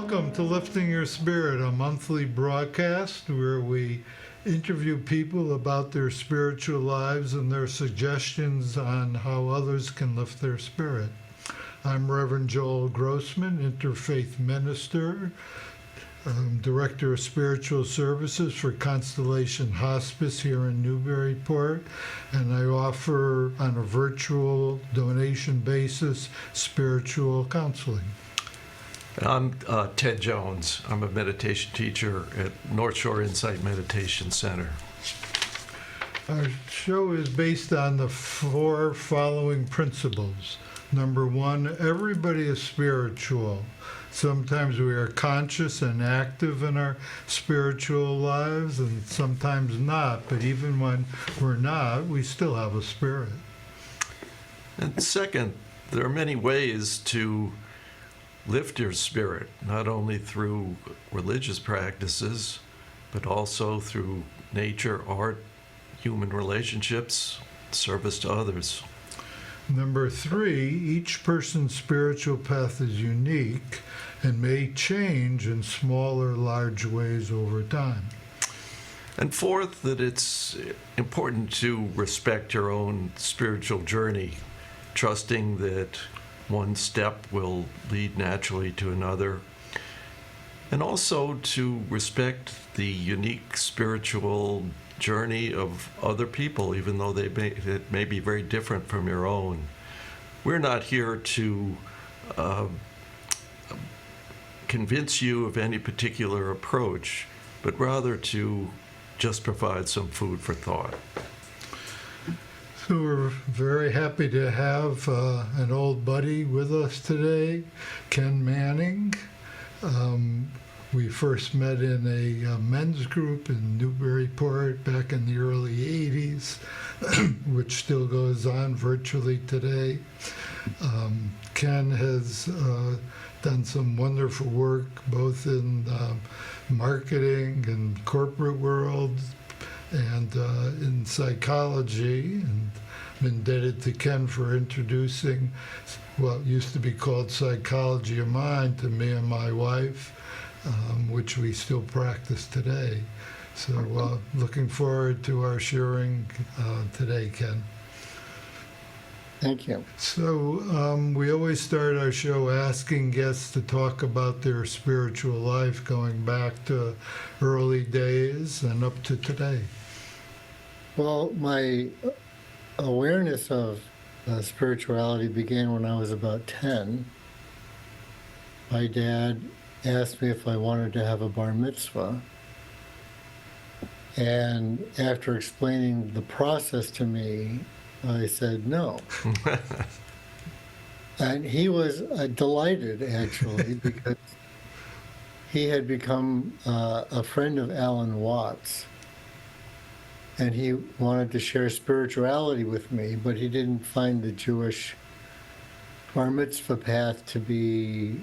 Welcome to Lifting Your Spirit, a monthly broadcast where we interview people about their spiritual lives and their suggestions on how others can lift their spirit. I'm Reverend Joel Grossman, interfaith minister, Director of Spiritual Services for Constellation Hospice here in Newburyport, and I offer on a virtual donation basis spiritual counseling. I'm Ted Jones. I'm a meditation teacher at North Shore Insight Meditation Center. Our show is based on the four following principles. Number one, everybody is spiritual. Sometimes we are conscious and active in our spiritual lives, and sometimes not. But even when we're not, we still have a spirit. And second, there are many ways to lift your spirit, not only through religious practices, but also through nature, art, human relationships, service to others. Number three, each person's spiritual path is unique and may change in small or large ways over time. And fourth, that it's important to respect your own spiritual journey, trusting that one step will lead naturally to another, and also to respect the unique spiritual journey of other people, even though it may be very different from your own. We're not here to convince you of any particular approach, but rather to just provide some food for thought. So we're very happy to have an old buddy with us today, Ken Manning. We first met in a men's group in Newburyport back in the early 80s, which still goes on virtually today. Ken has done some wonderful work both in marketing and corporate world and in psychology, and I'm indebted to Ken for introducing what used to be called Psychology of Mind to me and my wife, which we still practice today. So looking forward to our sharing today, Ken. Thank you. So we always start our show asking guests to talk about their spiritual life going back to early days and up to today. Well, my awareness of spirituality began when I was about 10. My dad asked me if I wanted to have a bar mitzvah. And after explaining the process to me, I said no. And he was delighted, actually, because he had become a friend of Alan Watts. And he wanted to share spirituality with me, but he didn't find the Jewish bar mitzvah path to be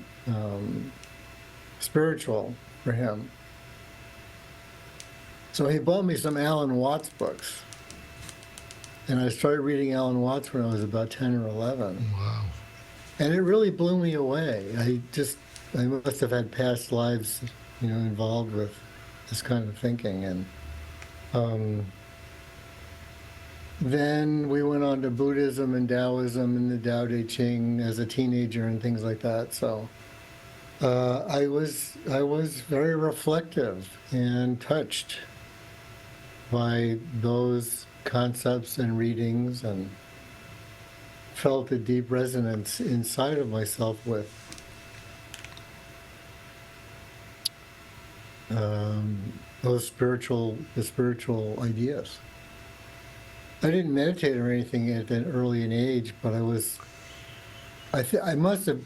spiritual for him. So he bought me some Alan Watts books. And I started reading Alan Watts when I was about 10 or 11. Wow. And it really blew me away. I must have had past lives, involved with this kind of thinking. And then we went on to Buddhism and Taoism and the Tao Te Ching as a teenager and things like that. So I was very reflective and touched by those concepts and readings, and felt a deep resonance inside of myself with the spiritual ideas. I didn't meditate or anything at that early an age, but I must have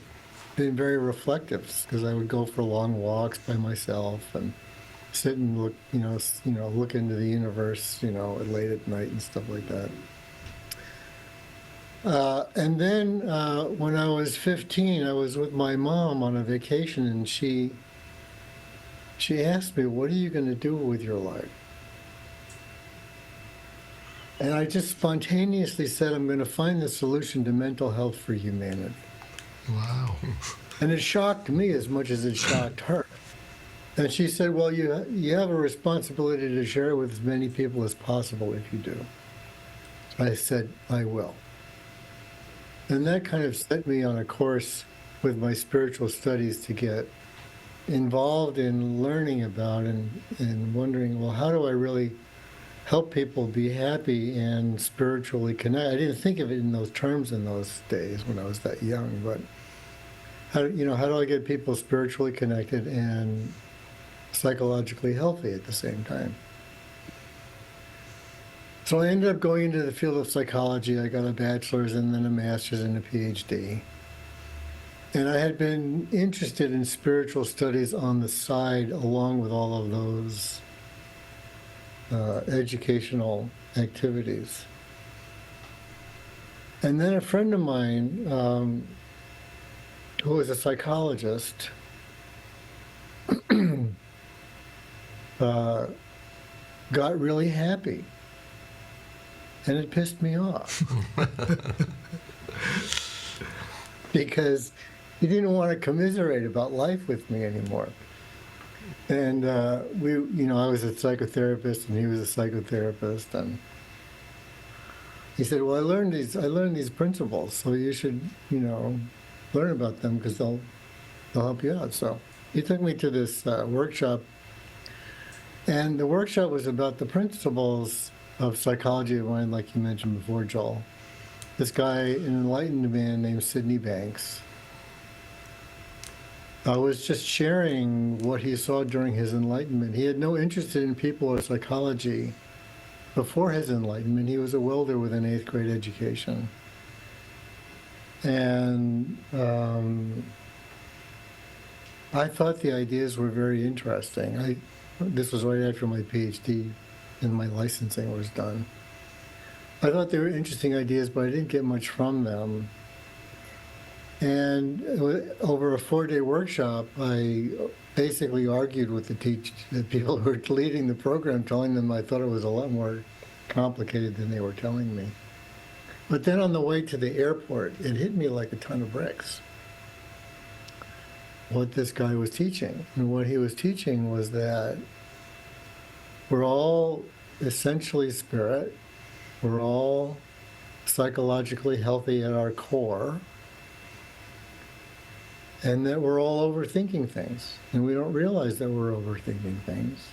been very reflective, because I would go for long walks by myself and sit and look, look into the universe, late at night and stuff like that. And then when I was 15, I was with my mom on a vacation, and she asked me, "What are you going to do with your life?" And I just spontaneously said, "I'm going to find the solution to mental health for humanity." Wow. And it shocked me as much as it shocked her. And she said, well, you have a responsibility to share it with as many people as possible if you do. I said, I will. And that kind of set me on a course with my spiritual studies to get involved in learning about and wondering, well, how do I really help people be happy and spiritually connect? I didn't think of it in those terms in those days when I was that young, but how do I get people spiritually connected and psychologically healthy at the same time? So I ended up going into the field of psychology. I got a bachelor's and then a master's and a PhD. And I had been interested in spiritual studies on the side along with all of those educational activities. And then a friend of mine, who was a psychologist, got really happy. And it pissed me off. Because he didn't want to commiserate about life with me anymore. And I was a psychotherapist and he was a psychotherapist, and he said, well, I learned these principles, so you should, learn about them because they'll help you out. So he took me to this workshop, and the workshop was about the principles of psychology of mind, like you mentioned before, Joel. This guy, an enlightened man named Sidney Banks, was just sharing what he saw during his enlightenment. He had no interest in people or psychology before his enlightenment. He was a welder with an 8th grade education. And I thought the ideas were very interesting. This was right after my PhD and my licensing was done. I thought they were interesting ideas, but I didn't get much from them. And over a 4-day workshop, I basically argued with the people who were leading the program, telling them I thought it was a lot more complicated than they were telling me. But then on the way to the airport, it hit me like a ton of bricks, what this guy was teaching. And what he was teaching was that we're all essentially spirit. We're all psychologically healthy at our core. And that we're all overthinking things. And we don't realize that we're overthinking things.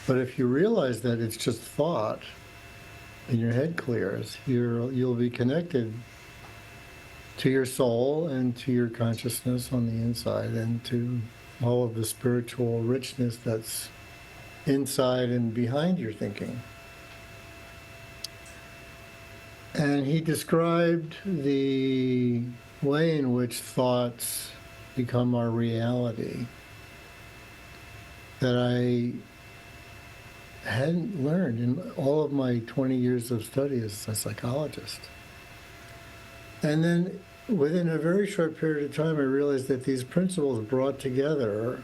But if you realize that it's just thought, and your head clears, you'll be connected to your soul and to your consciousness on the inside and to all of the spiritual richness that's inside and behind your thinking. And he described the way in which thoughts become our reality that I hadn't learned in all of my 20 years of study as a psychologist. And then within a very short period of time, I realized that these principles brought together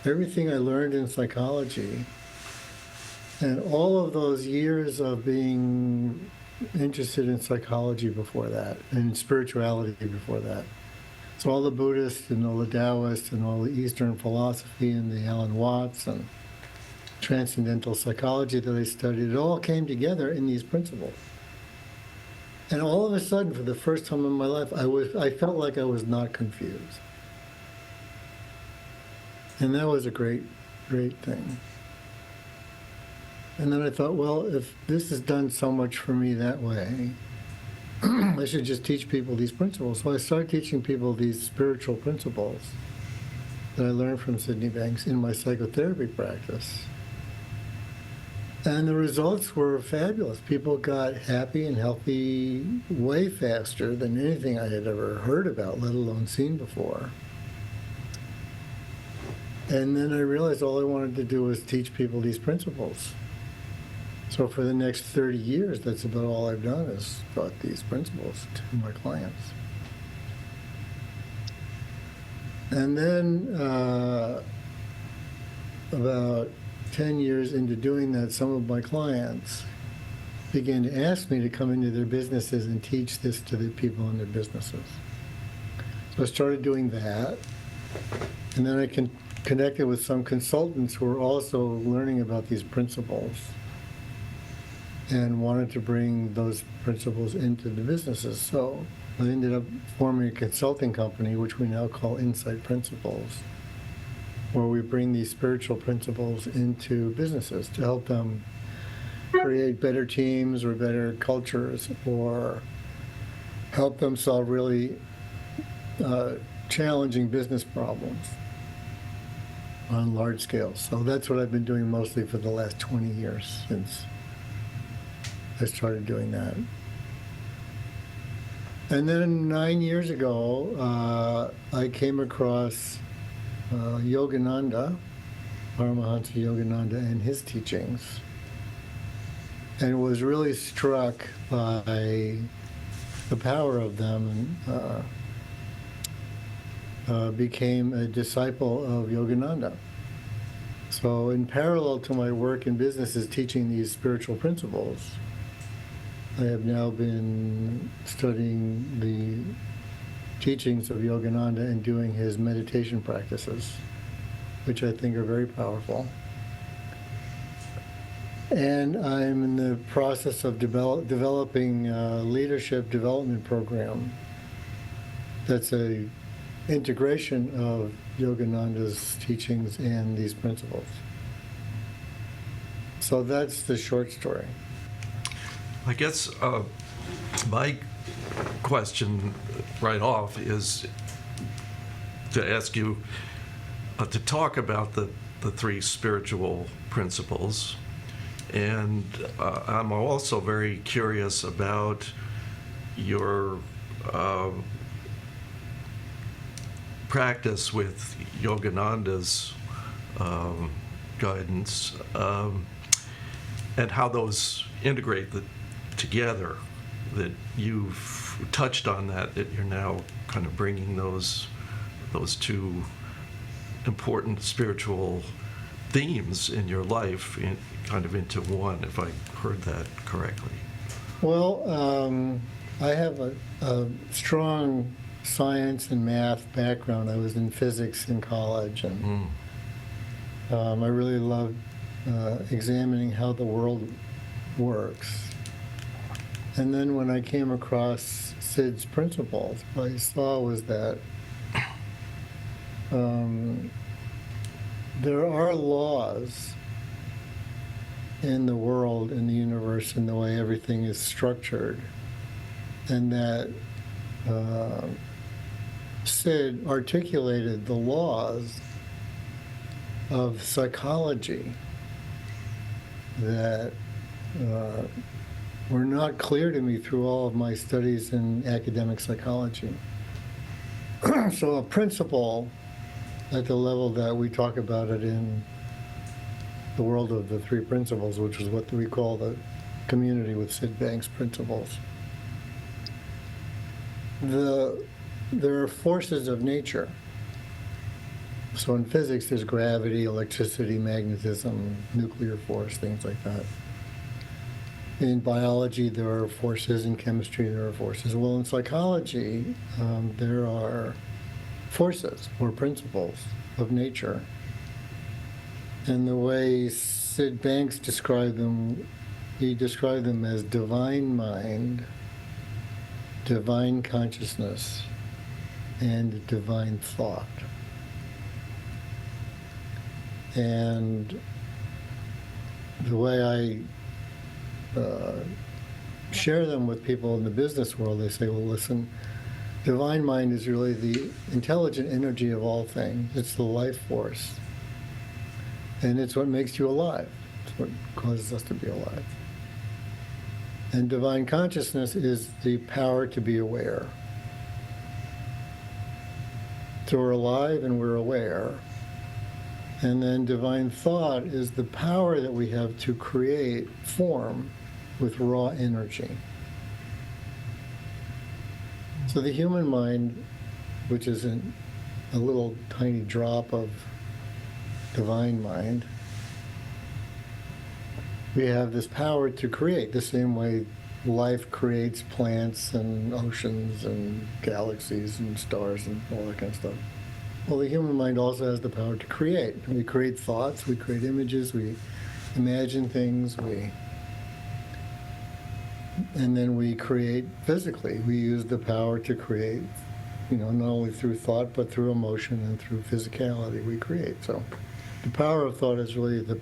everything I learned in psychology and all of those years of being interested in psychology before that and spirituality before that. So all the Buddhists and all the Taoists and all the Eastern philosophy and the Alan Watts and transcendental psychology that I studied, it all came together in these principles. And all of a sudden, for the first time in my life, I felt like I was not confused. And that was a great, great thing. And then I thought, well, if this has done so much for me that way, I should just teach people these principles. So I started teaching people these spiritual principles that I learned from Sidney Banks in my psychotherapy practice. And the results were fabulous. People got happy and healthy way faster than anything I had ever heard about, let alone seen before. And then I realized all I wanted to do was teach people these principles. So for the next 30 years, that's about all I've done is taught these principles to my clients. And then about 10 years into doing that, some of my clients began to ask me to come into their businesses and teach this to the people in their businesses. So I started doing that. And then I connected with some consultants who were also learning about these principles and wanted to bring those principles into the businesses. So I ended up forming a consulting company, which we now call Insight Principles, where we bring these spiritual principles into businesses to help them create better teams or better cultures, or help them solve really challenging business problems on large scales. So that's what I've been doing mostly for the last 20 years since I started doing that. And then 9 years ago, I came across Yogananda, Paramahansa Yogananda, and his teachings, and was really struck by the power of them, and became a disciple of Yogananda. So in parallel to my work in businesses teaching these spiritual principles, I have now been studying the teachings of Yogananda and doing his meditation practices, which I think are very powerful. And I'm in the process of developing a leadership development program that's a integration of Yogananda's teachings and these principles. So that's the short story. I guess my question right off is to ask you to talk about the three spiritual principles. And I'm also very curious about your practice with Yogananda's guidance, and how those integrate together, that you've touched on that you're now kind of bringing those two important spiritual themes in your life kind of into one, if I heard that correctly. Well, I have a strong science and math background. I was in physics in college, and I really loved examining how the world works. And then when I came across Sid's principles, what I saw was that there are laws in the world, in the universe, in the way everything is structured, and that Sid articulated the laws of psychology that were not clear to me through all of my studies in academic psychology. So a principle at the level that we talk about it in the world of the three principles, which is what we call the community with Sid Banks principles. There are forces of nature. So in physics, there's gravity, electricity, magnetism, nuclear force, things like that. In biology, there are forces. In chemistry, there are forces. Well, in psychology, there are forces or principles of nature. And the way Sid Banks described them, he described them as divine mind, divine consciousness, and divine thought. And the way I share them with people in the business world, they say, well, listen, divine mind is really the intelligent energy of all things. It's the life force. And it's what makes you alive. It's what causes us to be alive. And divine consciousness is the power to be aware. So we're alive and we're aware. And then divine thought is the power that we have to create form with raw energy. So the human mind, which is a little tiny drop of divine mind, we have this power to create the same way life creates plants and oceans and galaxies and stars and all that kind of stuff. Well, the human mind also has the power to create. We create thoughts, we create images, we imagine things, and then we create physically. We use the power to create, not only through thought, but through emotion and through physicality we create. So the power of thought is really the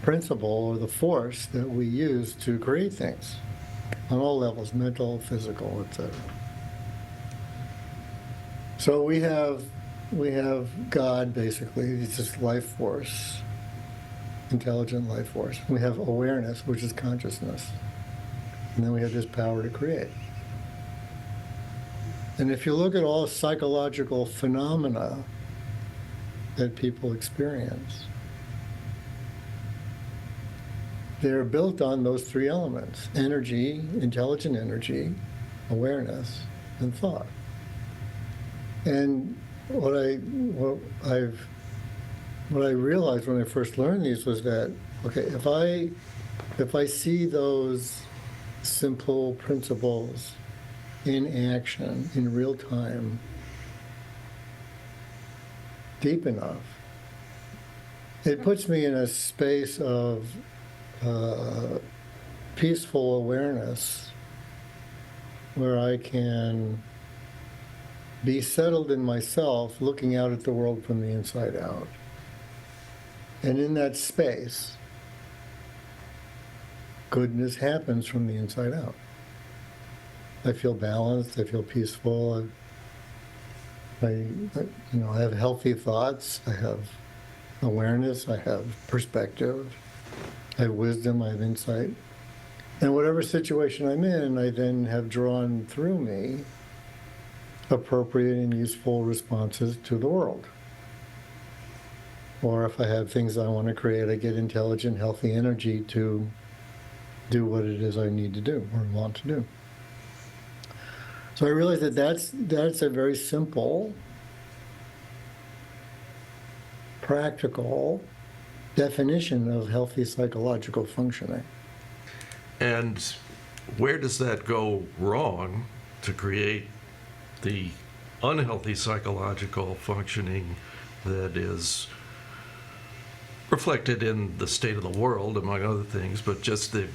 principle or the force that we use to create things on all levels, mental, physical, etc. So we have God, basically. It's just life force, intelligent life force. We have awareness, which is consciousness. And then we have this power to create. And if you look at all psychological phenomena that people experience, they're built on those three elements: energy, intelligent energy, awareness, and thought. And what I realized when I first learned these was that, okay, if I see those simple principles in action in real time deep enough, it puts me in a space of peaceful awareness where I can be settled in myself, looking out at the world from the inside out. And in that space, goodness happens from the inside out. I feel balanced, I feel peaceful, I have healthy thoughts, I have awareness, I have perspective, I have wisdom, I have insight. And whatever situation I'm in, I then have drawn through me appropriate and useful responses to the world. Or if I have things I want to create, I get intelligent, healthy energy to do what it is I need to do or want to do. So I realized that that's a very simple, practical definition of healthy psychological functioning. And where does that go wrong to create the unhealthy psychological functioning that is reflected in the state of the world, among other things, but just the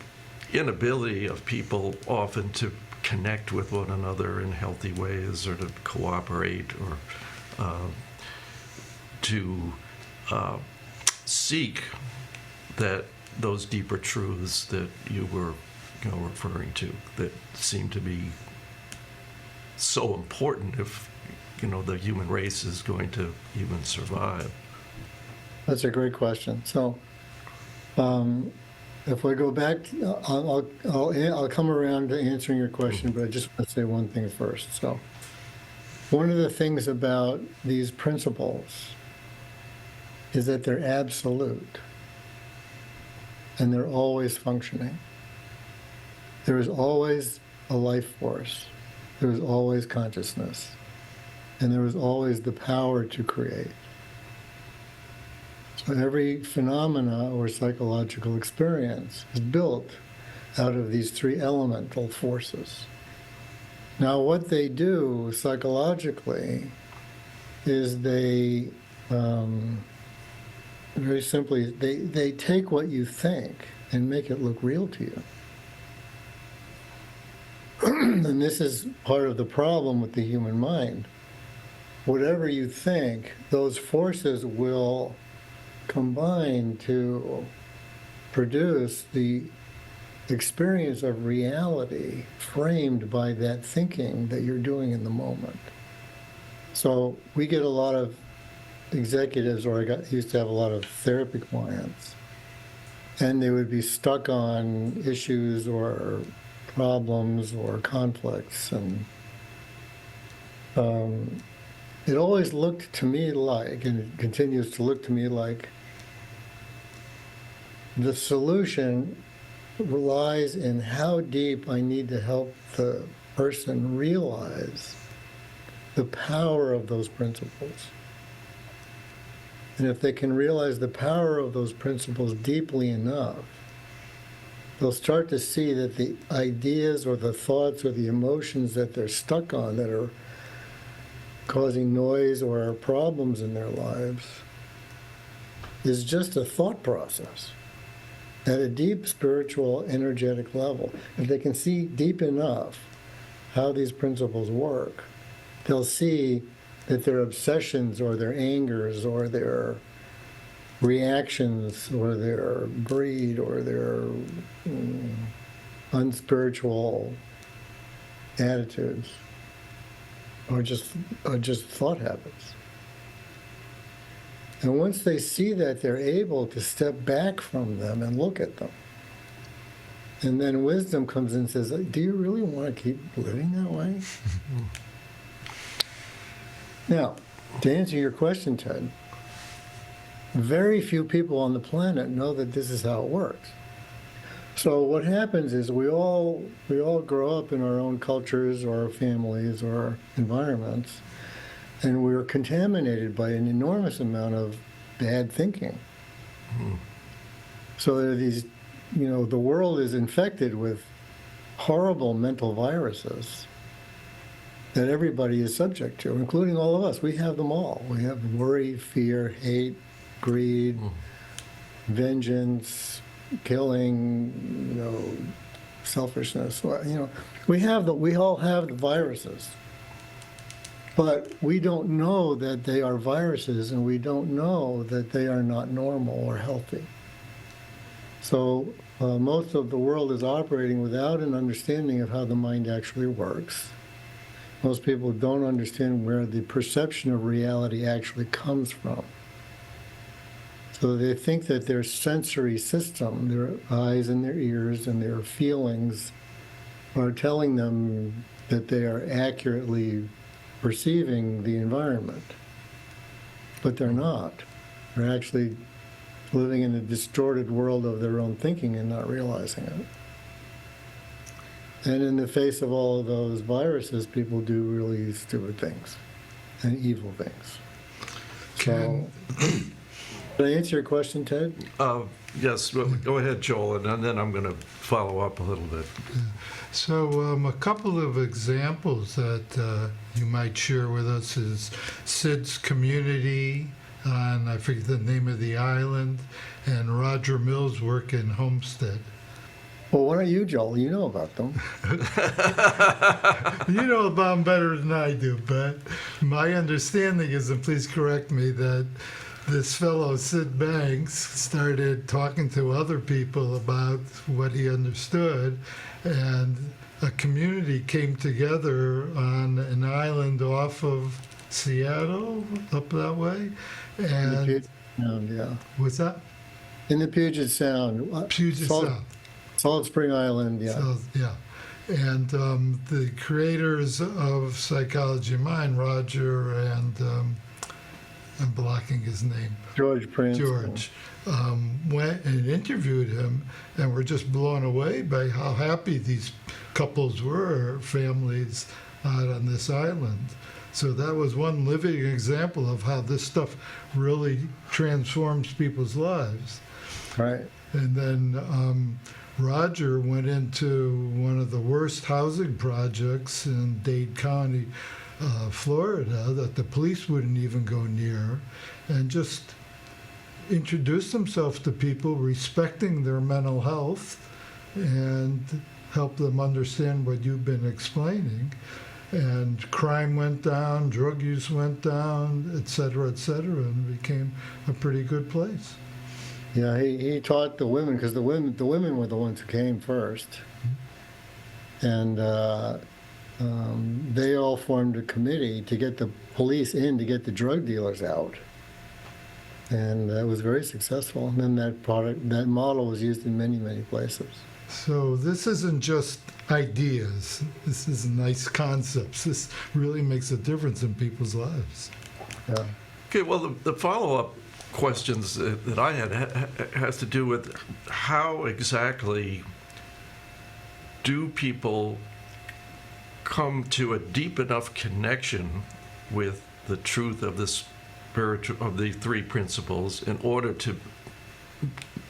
inability of people often to connect with one another in healthy ways, or to cooperate, or to seek those deeper truths that you were referring to, that seem to be so important if the human race is going to even survive. That's a great question. So if we go back, I'll come around to answering your question, but I just want to say one thing first. So one of the things about these principles is that they're absolute and they're always functioning. There is always a life force. There is always consciousness. And there is always the power to create. So every phenomena or psychological experience is built out of these three elemental forces. Now, what they do psychologically is they, very simply, they take what you think and make it look real to you. And this is part of the problem with the human mind. Whatever you think, those forces will combine to produce the experience of reality framed by that thinking that you're doing in the moment. So we get a lot of executives, or I used to have a lot of therapy clients, and they would be stuck on issues or problems or conflicts, and it always looked to me like, and it continues to look to me like, the solution relies in how deep I need to help the person realize the power of those principles. And if they can realize the power of those principles deeply enough, they'll start to see that the ideas or the thoughts or the emotions that they're stuck on that are causing noise or problems in their lives is just a thought process at a deep spiritual, energetic level. If they can see deep enough how these principles work, they'll see that their obsessions or their angers or their reactions or their greed or their unspiritual attitudes are just thought habits. And once they see that, they're able to step back from them and look at them. And then wisdom comes in and says, do you really want to keep living that way? Now, to answer your question, Ted, very few people on the planet know that this is how it works. So what happens is we all grow up in our own cultures or our families or our environments, and we're contaminated by an enormous amount of bad thinking. So there are these, the world is infected with horrible mental viruses that everybody is subject to, including all of us. We have them all. We have worry, fear, hate, greed, vengeance, killing, selfishness. We all have the viruses. But we don't know that they are viruses, and we don't know that they are not normal or healthy. So most of the world is operating without an understanding of how the mind actually works. Most people don't understand where the perception of reality actually comes from. So they think that their sensory system, their eyes and their ears and their feelings, are telling them that they are accurately perceiving the environment. But they're not. They're actually living in a distorted world of their own thinking and not realizing it. And in the face of all of those viruses, people do really stupid things and evil things. So, did I answer your question, Ted? Yes, well, go ahead, Joel, and then I'm going to follow up a little bit. So a couple of examples that you might share with us is Sid's Community on, I forget the name of the island, and Roger Mills' work in Homestead. Well, why don't you, Joel? You know about them. You know about them better than I do, but my understanding is, and please correct me, that this fellow, Sid Banks, started talking to other people about what he understood, and a community came together on an island off of Seattle, up that way. In the And Puget Sound, yeah. what's that? In the Puget Sound. Puget Sound. Salt Spring Island, yeah. So, yeah. And the creators of Psychology of Mind, Roger and I'm blocking his name. George Prince. George went and interviewed him, and were just blown away by how happy these couples were, families out on this island. So that was one living example of how this stuff really transforms people's lives. Right. And then Roger went into one of the worst housing projects in Dade County, Florida, that the police wouldn't even go near, and just introduced himself to people, respecting their mental health, and help them understand what you've been explaining. And crime went down, drug use went down, et cetera, and became a pretty good place. Yeah, he taught the women, because the women were the ones who came first. And they all formed a committee to get the police in to get the drug dealers out. And that was very successful. And then that model was used in many, many places. So this isn't just ideas. This is nice concepts. This really makes a difference in people's lives. Yeah. Okay, well, the follow-up questions that I had has to do with how exactly do people come to a deep enough connection with the truth of of the three principles in order to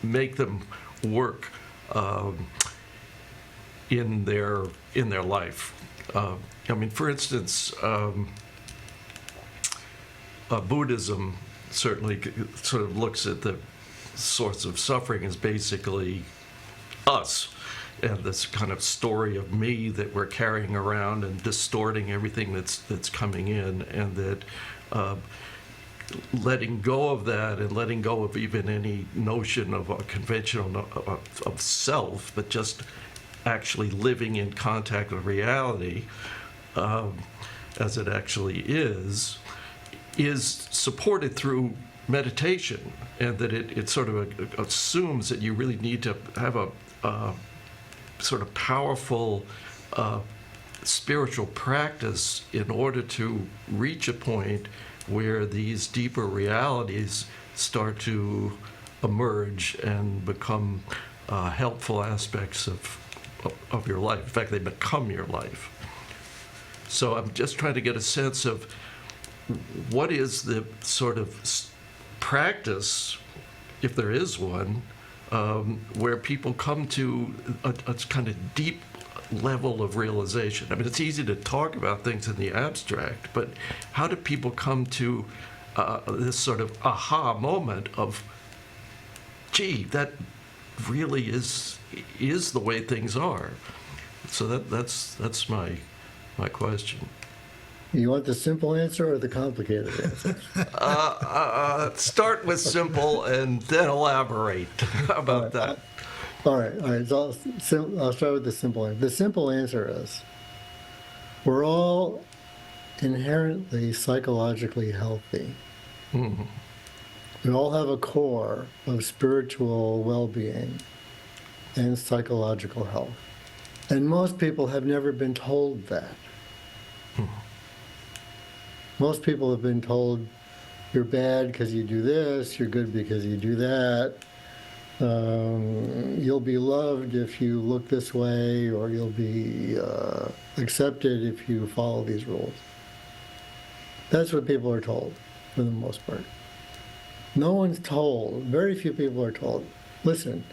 make them work in their life. I mean, for instance, Buddhism certainly sort of looks at the source of suffering as basically us, and this kind of story of me that we're carrying around and distorting everything that's coming in, and that letting go of that and letting go of even any notion of a conventional of self, but just actually living in contact with reality as it actually is supported through meditation, and that it sort of assumes that you really need to have a sort of powerful spiritual practice in order to reach a point where these deeper realities start to emerge and become helpful aspects of your life. In fact, they become your life. So I'm just trying to get a sense of what is the sort of practice, if there is one, where people come to a kind of deep level of realization. I mean, it's easy to talk about things in the abstract, but how do people come to this sort of aha moment of, gee, that really is the way things are? So that's my question. You want the simple answer or the complicated answer? Start with simple and then elaborate. How about that? All right. So I'll start with the simple answer. The simple answer is we're all inherently psychologically healthy. Mm-hmm. We all have a core of spiritual well-being and psychological health. And most people have never been told that. Most people have been told you're bad because you do this, you're good because you do that, you'll be loved if you look this way, or you'll be accepted if you follow these rules. That's what people are told, for the most part. No one's told, very few people are told, listen,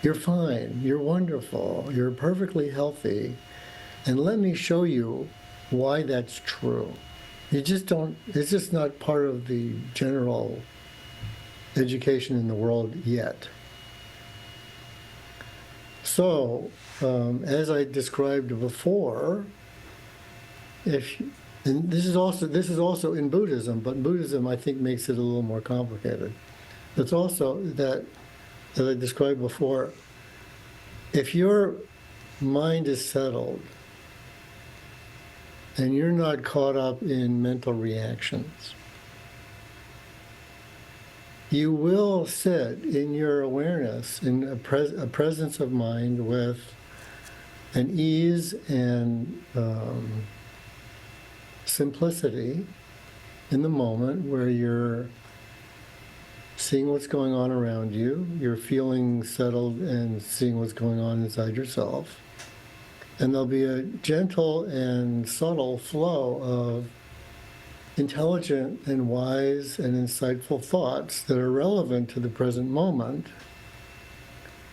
you're fine, you're wonderful, you're perfectly healthy, and let me show you why that's true. You just don't, it's just not part of the general education in the world yet. So, as I described before, and this is also in Buddhism, but Buddhism I think makes it a little more complicated. It's also that, as I described before, if your mind is settled and you're not caught up in mental reactions, you will sit in your awareness in a presence of mind with an ease and simplicity in the moment, where you're seeing what's going on around you, you're feeling settled and seeing what's going on inside yourself. And there'll be a gentle and subtle flow of intelligent and wise and insightful thoughts that are relevant to the present moment,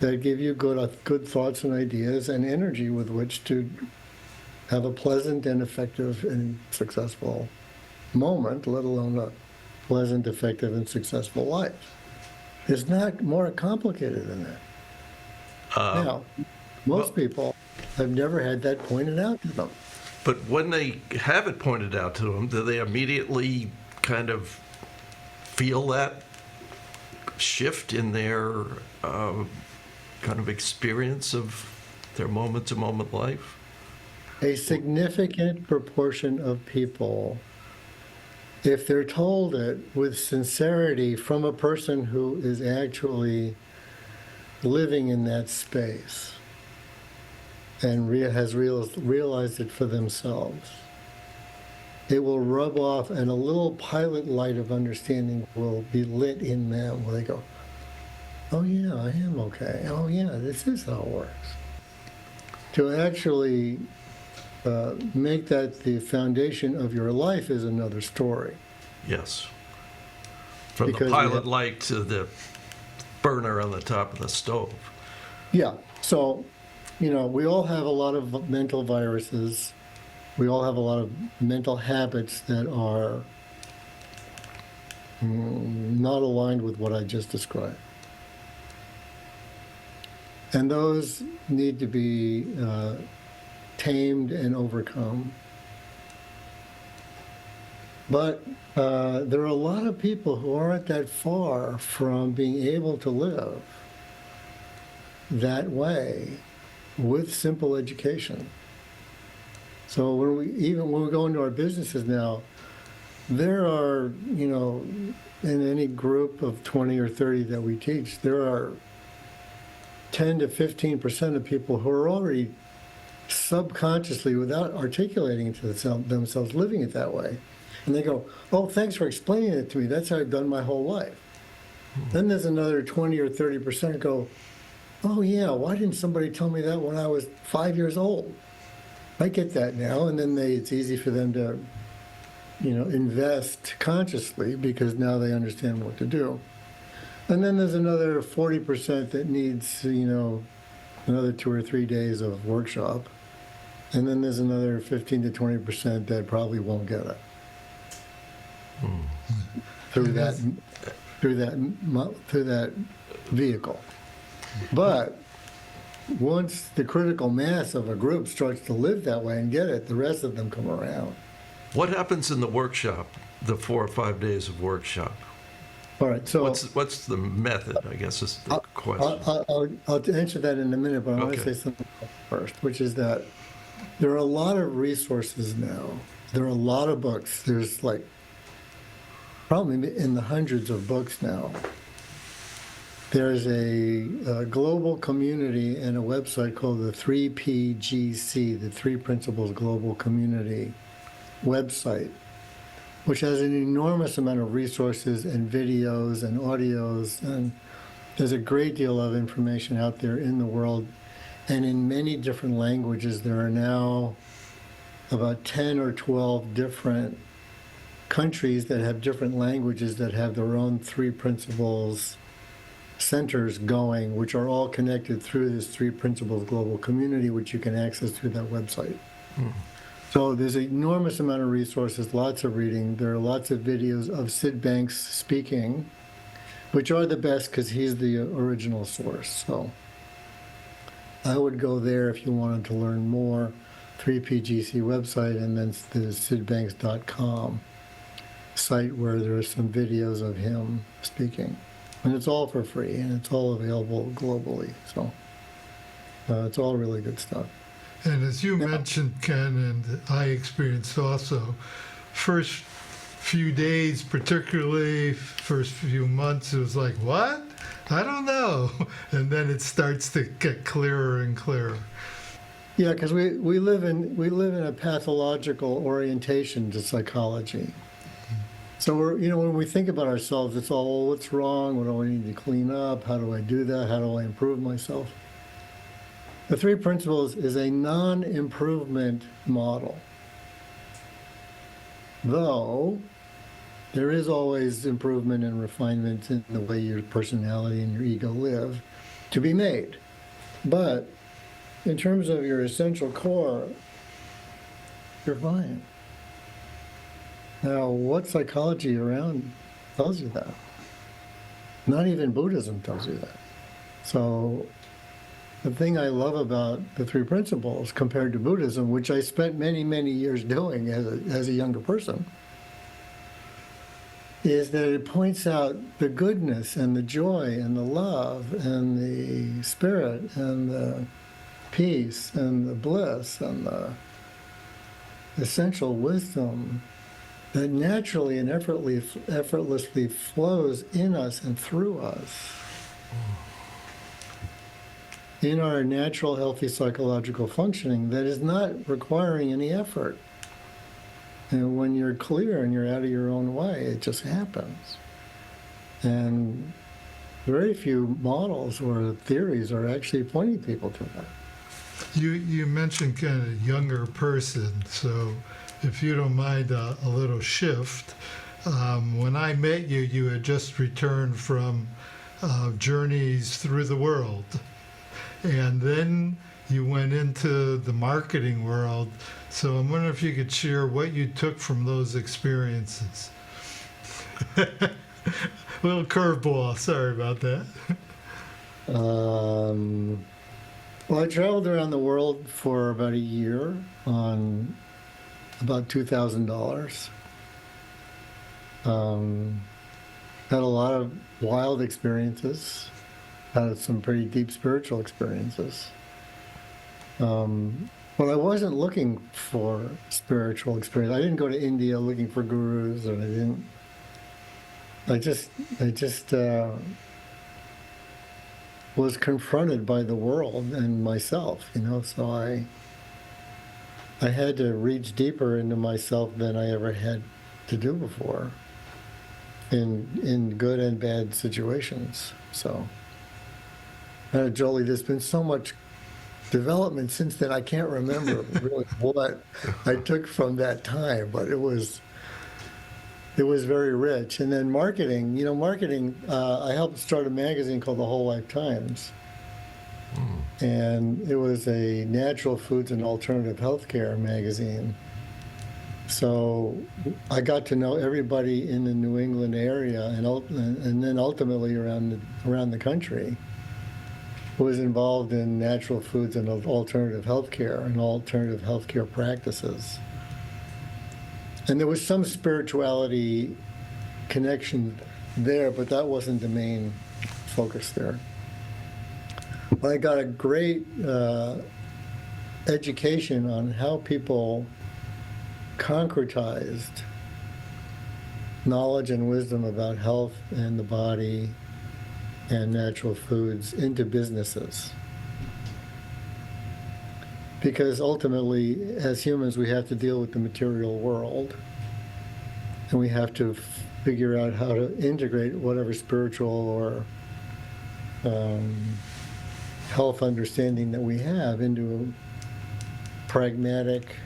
that give you good thoughts and ideas and energy with which to have a pleasant and effective and successful moment, let alone a pleasant, effective, and successful life. It's not more complicated than that. Now, most people have never had that pointed out to them. But when they have it pointed out to them, do they immediately kind of feel that shift in their kind of experience of their moment-to-moment life? A significant proportion of people, if they're told it with sincerity from a person who is actually living in that space and has realized it for themselves, it will rub off, and a little pilot light of understanding will be lit in them, where they go, oh yeah, I am okay. Oh yeah, this is how it works. To actually make that the foundation of your life is another story. Yes. From Because the pilot light to the burner on the top of the stove. Yeah, So, we all have a lot of mental viruses. We all have a lot of mental habits that are not aligned with what I just described. And those need to be tamed and overcome. But there are a lot of people who aren't that far from being able to live that way with simple education. So when we go into our businesses now, there are, in any group of 20 or 30 that we teach, there are 10 to 15% of people who are already subconsciously, without articulating it to themselves, living it that way. And they go, oh, thanks for explaining it to me. That's how I've done my whole life. Then there's another 20 or 30% go, oh, yeah, why didn't somebody tell me that when I was 5 years old? I get that now. And then it's easy for them to, invest consciously because now they understand what to do. And then there's another 40% that needs, another 2 or 3 days of workshop. And then there's another 15 to 20% that probably won't get it. Through that vehicle. But once the critical mass of a group starts to live that way and get it, the rest of them come around. What happens in the workshop, the 4 or 5 days of workshop? All right, so what's the method, I guess, is the question. I'll answer that in a minute, but I want to say something first, which is that there are a lot of resources now. There are a lot of books. There's probably in the hundreds of books now. There's a global community and a website called the 3PGC, the Three Principles Global Community website, which has an enormous amount of resources and videos and audios, and there's a great deal of information out there in the world, and in many different languages. There are now about 10 or 12 different countries that have different languages that have their own three principles centers going, which are all connected through this Three Principles Global Community, which you can access through that website. So there's an enormous amount of resources, lots of reading. There are lots of videos of Sid Banks speaking, which are the best because he's the original source. So I would go there if you wanted to learn more. 3PGC website, and then the sidbanks.com site where there are some videos of him speaking. And it's all for free, and it's all available globally. So it's all really good stuff. And as you mentioned, Ken, and I experienced also, first few days, particularly first few months, it was like, what? I don't know. And then it starts to get clearer and clearer. Yeah, because we live in a pathological orientation to psychology. So when we think about ourselves, it's all, what's wrong? What do I need to clean up? How do I do that? How do I improve myself? The Three Principles is a non-improvement model. Though there is always improvement and refinement in the way your personality and your ego live to be made. But in terms of your essential core, you're fine. Now, what psychology around tells you that? Not even Buddhism tells you that. So the thing I love about the Three Principles compared to Buddhism, which I spent many, many years doing as a younger person, is that it points out the goodness and the joy and the love and the spirit and the peace and the bliss and the essential wisdom that naturally and effortlessly flows in us and through us in our natural, healthy psychological functioning that is not requiring any effort. And when you're clear and you're out of your own way, it just happens. And very few models or theories are actually pointing people to that. You mentioned kind of younger person, so if you don't mind a little shift. When I met you, you had just returned from journeys through the world. and then you went into the marketing world. So I'm wondering if you could share what you took from those experiences. Little curveball, sorry about that. Well, I traveled around the world for about a year on about $2,000. Had a lot of wild experiences, had some pretty deep spiritual experiences. But I wasn't looking for spiritual experience. I didn't go to India looking for gurus, and I just was confronted by the world and myself, so I had to reach deeper into myself than I ever had to do before in good and bad situations. So, Jolie, there's been so much development since then. I can't remember really what I took from that time, but it was very rich. And then marketing, I helped start a magazine called The Whole Life Times. And it was a natural foods and alternative healthcare magazine. So I got to know everybody in the New England area and then ultimately around the country who was involved in natural foods and alternative healthcare practices. And there was some spirituality connection there, but that wasn't the main focus there. But I got a great education on how people concretized knowledge and wisdom about health and the body and natural foods into businesses. Because ultimately, as humans, we have to deal with the material world, and we have to figure out how to integrate whatever spiritual or health understanding that we have into a pragmatic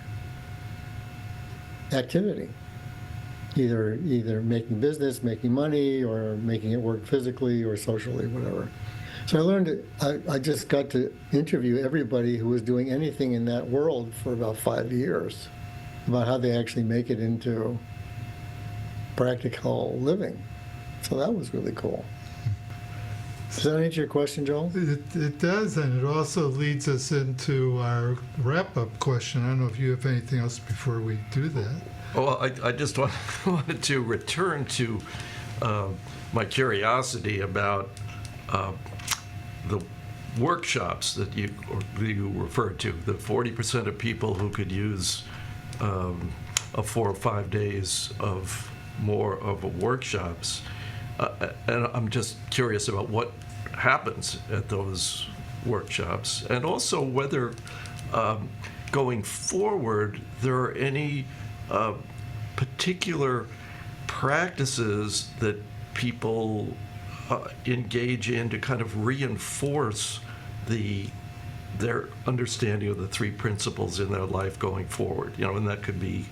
activity. Either making business, making money, or making it work physically or socially, whatever. So I learned, I just got to interview everybody who was doing anything in that world for about 5 years about how they actually make it into practical living. So that was really cool. Does that answer your question, Joel? It does, and it also leads us into our wrap-up question. I don't know if you have anything else before we do that. Well, I just wanted to return to my curiosity about the workshops that you referred to, the 40% of people who could use 4 or 5 days of more of a workshops. And I'm just curious about what happens at those workshops, and also whether going forward there are any particular practices that people engage in to kind of reinforce their understanding of the 3 principles in their life going forward. And that could be,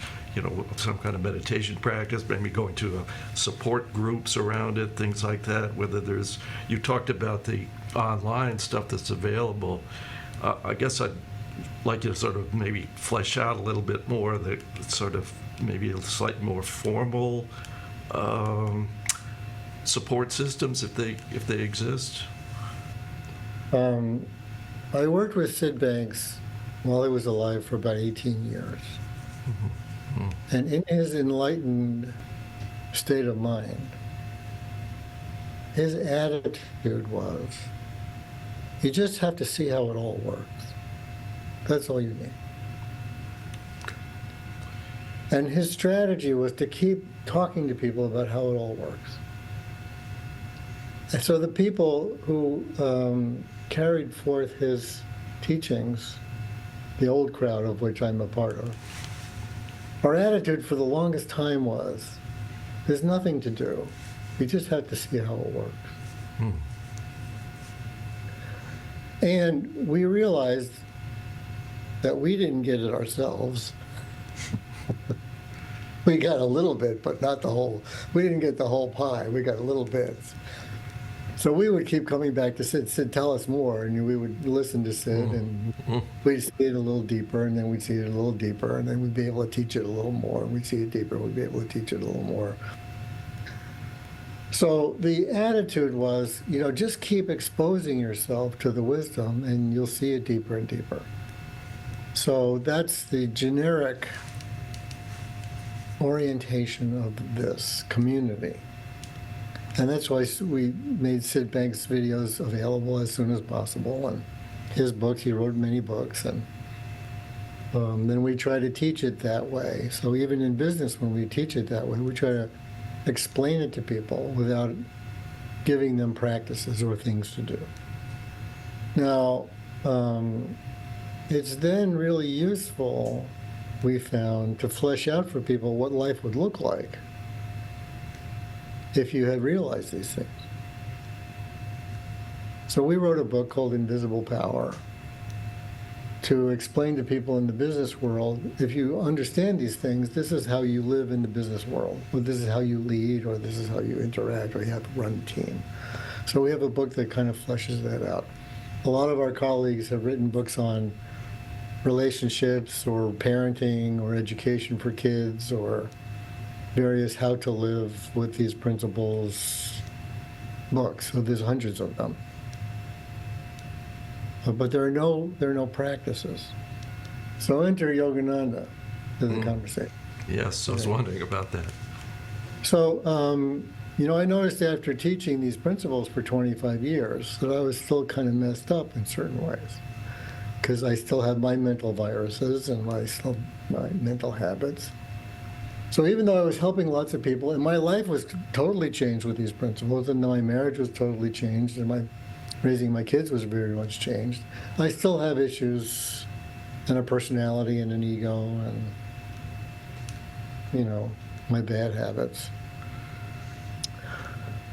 some kind of meditation practice, maybe going to support groups around it, things like that. Whether you talked about the online stuff that's available. I guess I'd like you to sort of maybe flesh out a little bit more the sort of maybe a slightly more formal support systems if they exist. I worked with Sid Banks while he was alive for about 18 years. Mm-hmm. And in his enlightened state of mind, his attitude was, you just have to see how it all works. That's all you need. And his strategy was to keep talking to people about how it all works. And so the people who carried forth his teachings, the old crowd of which I'm a part of, our attitude for the longest time was, there's nothing to do. We just have to see how it works. And we realized that we didn't get it ourselves. We got a little bit, but not the whole. We didn't get the whole pie. We got a little bit. So we would keep coming back to Sid. Sid, tell us more, and we would listen to Sid, and we'd see it a little deeper, and then we'd see it a little deeper, and then we'd be able to teach it a little more, and we'd see it deeper, we'd be able to teach it a little more. So the attitude was, just keep exposing yourself to the wisdom, and you'll see it deeper and deeper. So that's the generic orientation of this community. And that's why we made Sid Banks' videos available as soon as possible. And his books, he wrote many books. And then we try to teach it that way. So even in business, when we teach it that way, we try to explain it to people without giving them practices or things to do. Now, it's then really useful, we found, to flesh out for people what life would look like if you had realized these things. So we wrote a book called Invisible Power to explain to people in the business world, if you understand these things, this is how you live in the business world, or this is how you lead, or this is how you interact, or you have to run a team. So we have a book that kind of fleshes that out. A lot of our colleagues have written books on relationships or parenting or education for kids or various how to live with these principles books. So there's hundreds of them. But there are no practices. So enter Yogananda to the conversation. Yes, I was wondering about that. So, I noticed after teaching these principles for 25 years that I was still kind of messed up in certain ways, because I still have my mental viruses and my mental habits. So even though I was helping lots of people, and my life was totally changed with these principles, and my marriage was totally changed, and raising my kids was very much changed, I still have issues and a personality and an ego and, my bad habits.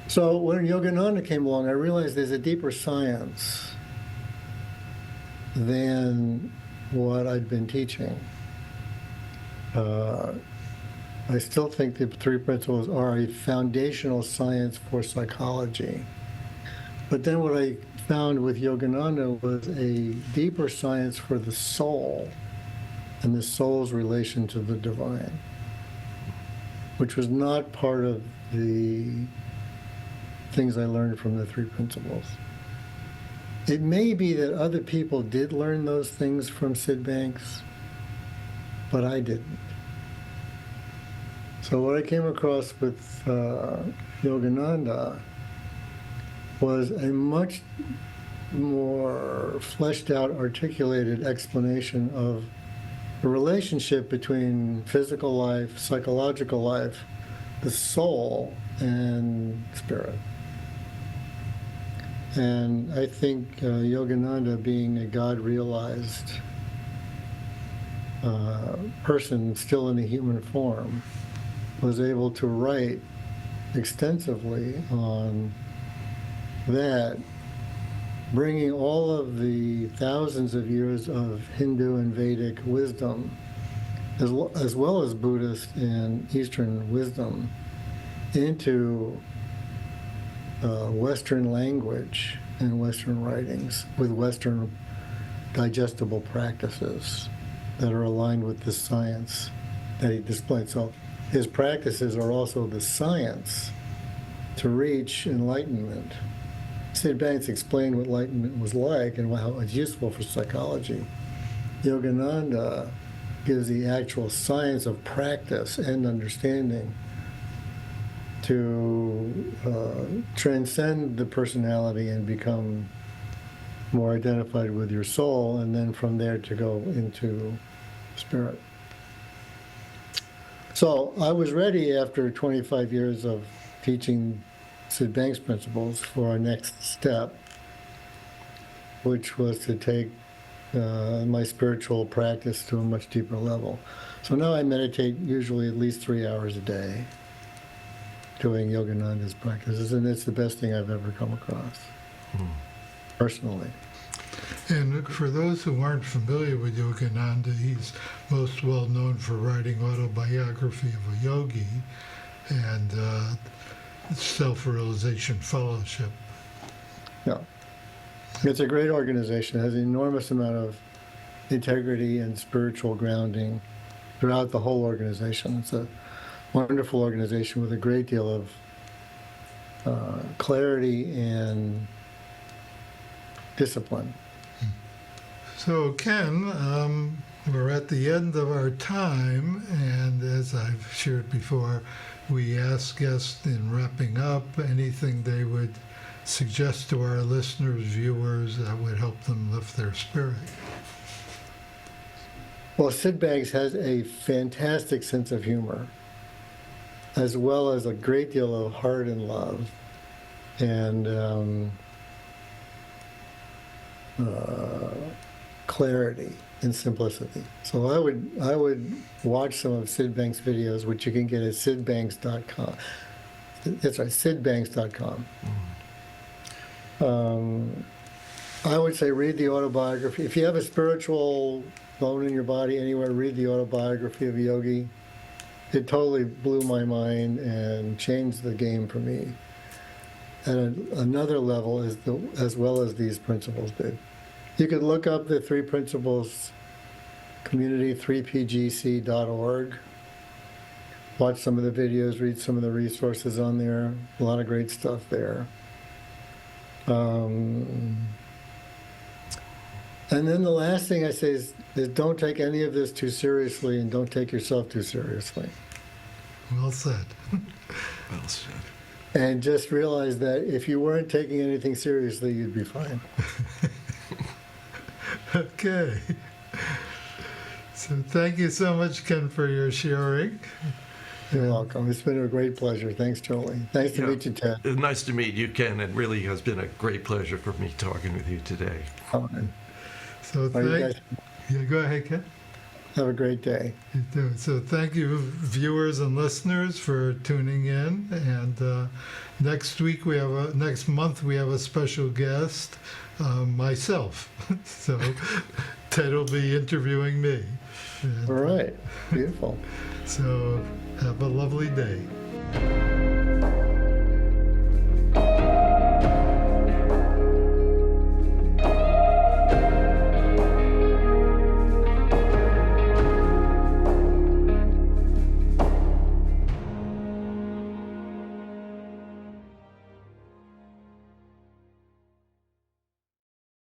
So when Yogananda came along, I realized there's a deeper science than what I'd been teaching. I still think the three principles are a foundational science for psychology. But then what I found with Yogananda was a deeper science for the soul and the soul's relation to the divine, which was not part of the things I learned from the three principles. It may be that other people did learn those things from Sid Banks, but I didn't. So what I came across with Yogananda was a much more fleshed out, articulated explanation of the relationship between physical life, psychological life, the soul, and spirit. And I think Yogananda, being a God-realized person still in a human form, was able to write extensively on that, bringing all of the thousands of years of Hindu and Vedic wisdom, as well as Buddhist and Eastern wisdom, into Western language and Western writings with Western digestible practices that are aligned with the science that he displayed. So his practices are also the science to reach enlightenment. Sid Banks explained what enlightenment was like and how it's useful for psychology. Yogananda gives the actual science of practice and understanding to transcend the personality and become more identified with your soul, and then from there to go into spirit. So I was ready after 25 years of teaching Sid Banks principles for our next step, which was to take my spiritual practice to a much deeper level. So now I meditate usually at least 3 hours a day, doing Yogananda's practices, and it's the best thing I've ever come across, personally. And for those who aren't familiar with Yogananda, he's most well known for writing Autobiography of a Yogi and Self-Realization Fellowship. Yeah. It's a great organization. It has an enormous amount of integrity and spiritual grounding throughout the whole organization. It's a wonderful organization with a great deal of clarity and discipline. So, Ken, we're at the end of our time, and as I've shared before, we ask guests in wrapping up anything they would suggest to our listeners, viewers, that would help them lift their spirit. Well, Sid Banks has a fantastic sense of humor, as well as a great deal of heart and love, and clarity and simplicity. So I would watch some of Sid Banks' videos, which you can get at sidbanks.com. That's right, sidbanks.com. I would say read the autobiography. If you have a spiritual bone in your body anywhere, read the autobiography of Yogi. It totally blew my mind and changed the game for me at another level, as well as these principles did. You could look up the 3 Principles community, 3pgc.org. Watch some of the videos, read some of the resources on there. A lot of great stuff there. And then the last thing I say is don't take any of this too seriously, and don't take yourself too seriously. Well said. Well said. And just realize that if you weren't taking anything seriously, you'd be fine. Okay. So thank you so much, Ken, for your sharing. You're welcome. It's been a great pleasure. Thanks, Jolie. Nice to meet you, Ted. Nice to meet you, Ken. It really has been a great pleasure for me talking with you today. Fine. So yeah, go ahead, Ken. Have a great day. You too. So thank you, viewers and listeners, for tuning in. And next month we have a special guest, myself. So Ted will be interviewing me. And, All right. Beautiful. So have a lovely day.